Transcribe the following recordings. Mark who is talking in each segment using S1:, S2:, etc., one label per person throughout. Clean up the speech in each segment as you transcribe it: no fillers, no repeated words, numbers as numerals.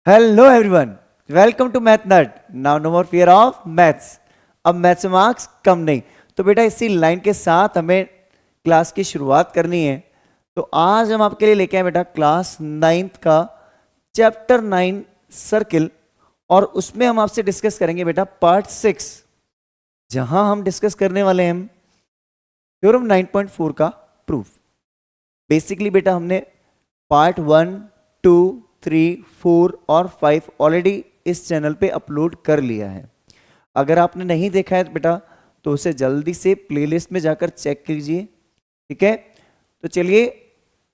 S1: Hello everyone, welcome to math nut. Now no more fear of maths. अब maths marks कम नहीं, तो बेटा इसी लाइन के साथ हमें क्लास की शुरुआत करनी है। तो आज हम आपके लिए लेके आए बेटा क्लास 9th का चैप्टर 9 सर्किल, और उसमें हम आपसे डिस्कस करेंगे बेटा पार्ट 6, जहां हम डिस्कस करने वाले हैं थ्योरम 9.4 का प्रूफ। बेसिकली बेटा हमने पार्ट 1, 2, 3, 4 और 5 ऑलरेडी इस चैनल पे अपलोड कर लिया है। अगर आपने नहीं देखा है बेटा तो उसे जल्दी से प्लेलिस्ट में जाकर चेक कीजिए, ठीक है। तो चलिए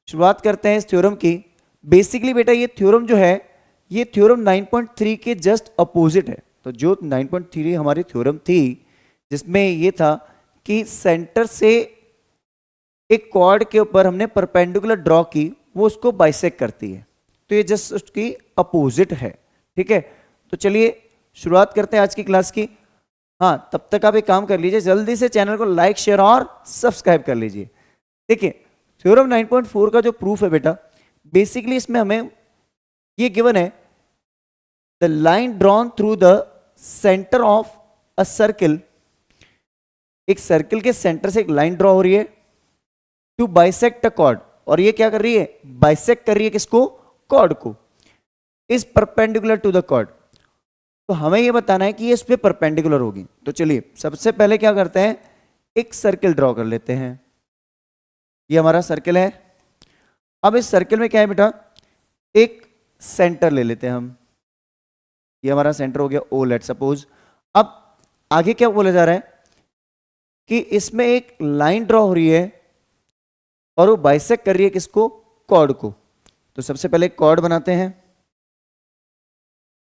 S1: शुरुआत करते हैं इस थ्योरम की। बेसिकली बेटा ये थ्योरम जो है ये थ्योरम 9.3 के जस्ट अपोजिट है। तो जो 9.3 हमारी थ्योरम थी जिसमें ये था कि सेंटर से एक कॉर्ड के ऊपर हमने परपेंडिकुलर ड्रॉ की, वो उसको बाइसेक्ट करती है। तो ये जस्ट उसकी अपोजिट है, ठीक है। तो चलिए शुरुआत करते हैं आज की क्लास की। हाँ, तब तक आप एक काम कर लीजिए, जल्दी से चैनल को लाइक, शेयर और सब्सक्राइब कर लीजिए। देखिए थ्योरम 9.4 का जो प्रूफ है बेटा, बेसिकली इसमें हमें ये गिवन है, the line drawn through the centre of a circle. एक सर्किल के सेंटर से एक लाइन ड्रॉ हो रही है टू बाइसेक्ट अ कॉर्ड, और ये क्या कर रही है, बाइसेक्ट कर रही है किसको, कॉर्ड को, is perpendicular to the chord. तो हमें ये बताना है कि ये इस पे परपेंडिकुलर होगी। तो चलिए सबसे पहले क्या करते हैं, एक सर्किल ड्रॉ कर लेते हैं। ये हमारा सर्किल है। अब इस सर्किल में क्या है बेटा, एक सेंटर ले लेते हैं हम। ये हमारा सेंटर हो गया ओ, लेट सपोज। अब आगे क्या बोला जा रहा है कि इसमें एक लाइन ड्रॉ हो रही है और वो बाइसेक्ट कर रही है किसको, कॉर्ड को। तो सबसे पहले कॉर्ड बनाते हैं।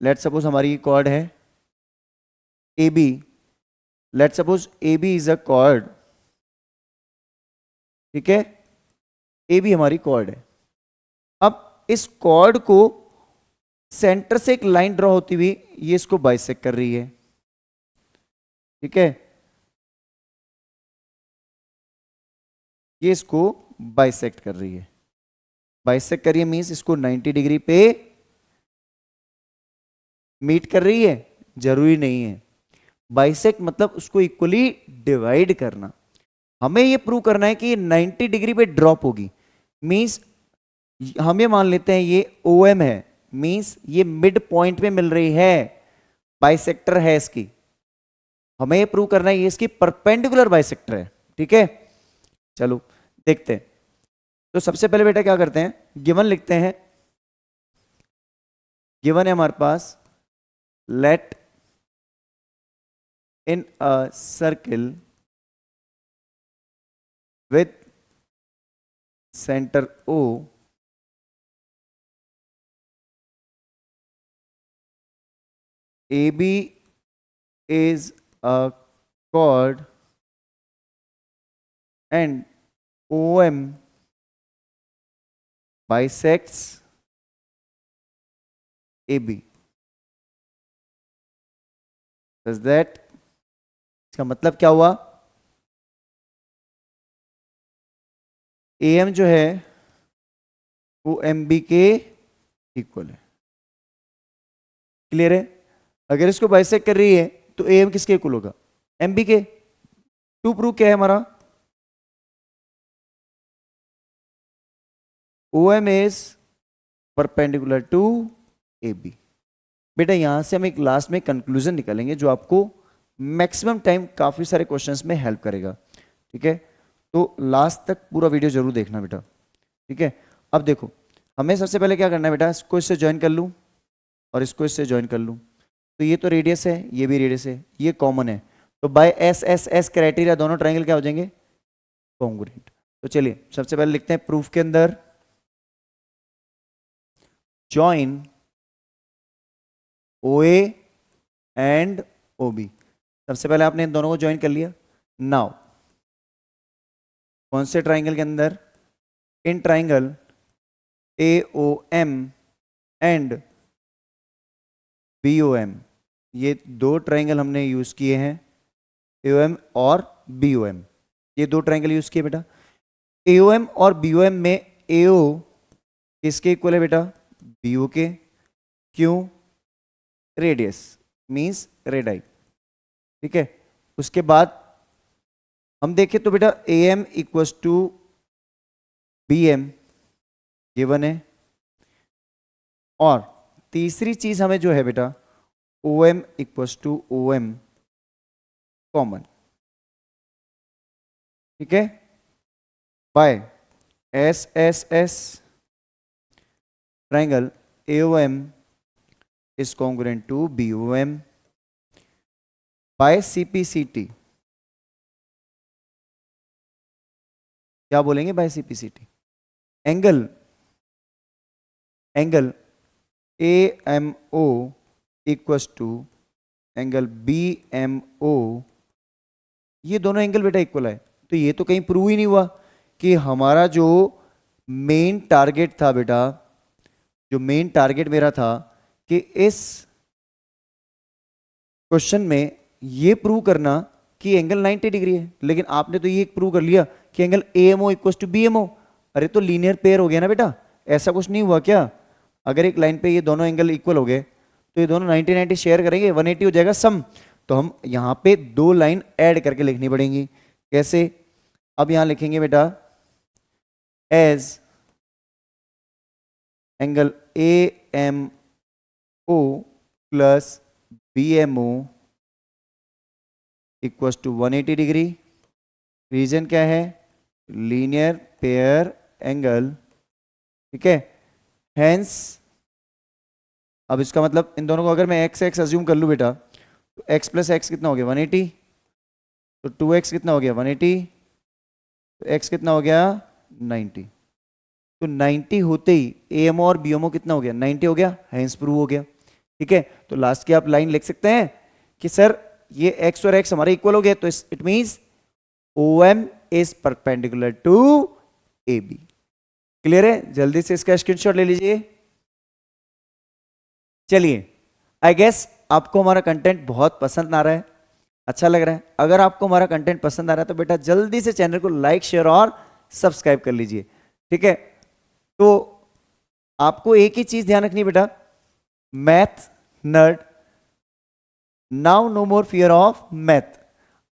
S1: लेट सपोज हमारी कॉर्ड है A B. Let suppose A B is a chord, ठीक है। ए बी हमारी कॉर्ड है। अब इस कॉर्ड को सेंटर से एक लाइन ड्रॉ होती हुई ये इसको बाइसेक्ट कर रही है, ठीक है। ये इसको बाइसेक्ट कर रही है। बाइसेक्ट कर रही है मीन्स इसको 90 डिग्री पे मीट कर रही है, जरूरी नहीं है। बाइसेक्ट मतलब उसको इक्वली डिवाइड करना। हमें ये प्रूव करना है कि ये 90 डिग्री पे ड्रॉप होगी। मींस हम ये मान लेते हैं ये ओ एम है, मींस ये मिड पॉइंट पे मिल रही है, बाइसेक्टर है इसकी। हमें ये प्रूव करना है ये इसकी परपेंडिकुलर बाइसेक्टर है, ठीक है। चलो देखते हैं। तो सबसे पहले बेटा क्या करते हैं, गिवन लिखते हैं। गिवन है हमारे पास, let in a circle with center O AB is a chord and OM bisects AB. Does that, इसका मतलब क्या हुआ, AM जो है वो MB के इक्वल है। क्लियर है। अगर इसको बाइसेक्ट कर रही है तो AM किसके इक्वल होगा, MB के। टू प्रूव क्या है हमारा, OM is perpendicular to AB। बेटा यहां से हम एक लास्ट में कंक्लूजन निकालेंगे जो आपको मैक्सिमम टाइम काफी सारे क्वेश्चंस में हेल्प करेगा, ठीक है। तो लास्ट तक पूरा वीडियो जरूर देखना बेटा, ठीक है। अब देखो हमें सबसे पहले क्या करना है बेटा, इसको इससे ज्वाइन कर लूं और इसको इससे ज्वाइन कर लूं। तो ये तो रेडियस है, ये भी रेडियस है, ये कॉमन है। तो bye S S S criteria दोनों ट्राइंगल क्या हो जाएंगे, कॉन्ग्रुएंट। तो चलिए सबसे पहले लिखते हैं प्रूफ के अंदर, जॉइन OA एंड OB। सबसे पहले आपने इन दोनों को ज्वाइन कर लिया। नाउ कौन से ट्राइंगल के अंदर, in triangle AOM and BOM। ये दो ट्राइंगल हमने यूज किए हैं, AOM और BOM। ये दो ट्राइंगल यूज किए बेटा। AOM और BOM में AO किसके इक्वल है बेटा, BO के। क्यों, रेडियस मीन्स रेडाई। ठीक है, उसके बाद हम देखें तो बेटा A M equals to B M given है, और तीसरी चीज हमें जो है बेटा O M equals to O M common. ठीक है, by S S S triangle A O M is congruent to B O M by C P C T. क्या बोलेंगे by C P C T? Angle A M O equals to angle B M O, ये दोनों angle बेटा equal है। तो ये तो कहीं प्रूव ही नहीं हुआ कि हमारा जो मेन टारगेट था बेटा, जो मेन टारगेट मेरा था कि इस क्वेश्चन में ये प्रूव करना कि एंगल 90 डिग्री है, लेकिन आपने तो ये प्रूव कर लिया कि angle A M O equals to B M O. अरे तो लीनियर पेयर हो गया ना बेटा, ऐसा कुछ नहीं हुआ क्या? अगर एक लाइन पे ये दोनों एंगल इक्वल हो गए तो ये दोनों 90 90 शेयर करेंगे, 180 हो जाएगा सम। तो हम यहाँ पे दो लाइन ऐड करके लिखनी पड़ेंगी। कैसे? अब यहाँ लिखेंगे बेटा as angle A M O plus B M O equals to 180 degree. Reason क्या है? Linear pair angle. ठीक है, हेंस अब इसका मतलब इन दोनों को अगर मैं एक्स एक्स अज्यूम कर लूँ बेटा, तो एक्स प्लस एक्स कितना हो गया 180, तो 2x कितना हो गया 180, तो x कितना हो गया 90। तो 90 होते ही ए एम और बी एम ओ कितना हो गया 90 हो गया, हेंस प्रूव हो गया। ठीक है, तो लास्ट की आप लाइन लिख सकते हैं कि सर ये x और x हमारे इक्वल हो गए, तो it means OM is perpendicular to AB। Clear है? जल्दी से इसका स्क्रीनशॉट ले लीजिए। चलिए, आई गेस आपको हमारा कंटेंट बहुत पसंद आ रहा है, अच्छा लग रहा है। अगर आपको हमारा कंटेंट पसंद आ रहा है तो बेटा जल्दी से चैनल को लाइक शेयर और सब्सक्राइब कर लीजिए। ठीक है, तो आपको एक ही चीज ध्यान रखनी बेटा, math nerd now no more fear of math.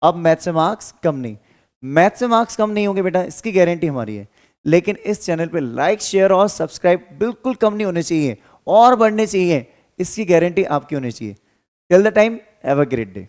S1: अब मैथ से मार्क्स कम नहीं, मैथ से मार्क्स कम नहीं होंगे बेटा, इसकी गारंटी हमारी है। लेकिन इस चैनल पे लाइक शेयर और सब्सक्राइब बिल्कुल कम नहीं होने चाहिए और बढ़ने चाहिए, इसकी गारंटी आपकी होनी चाहिए। Till the time, have a great day.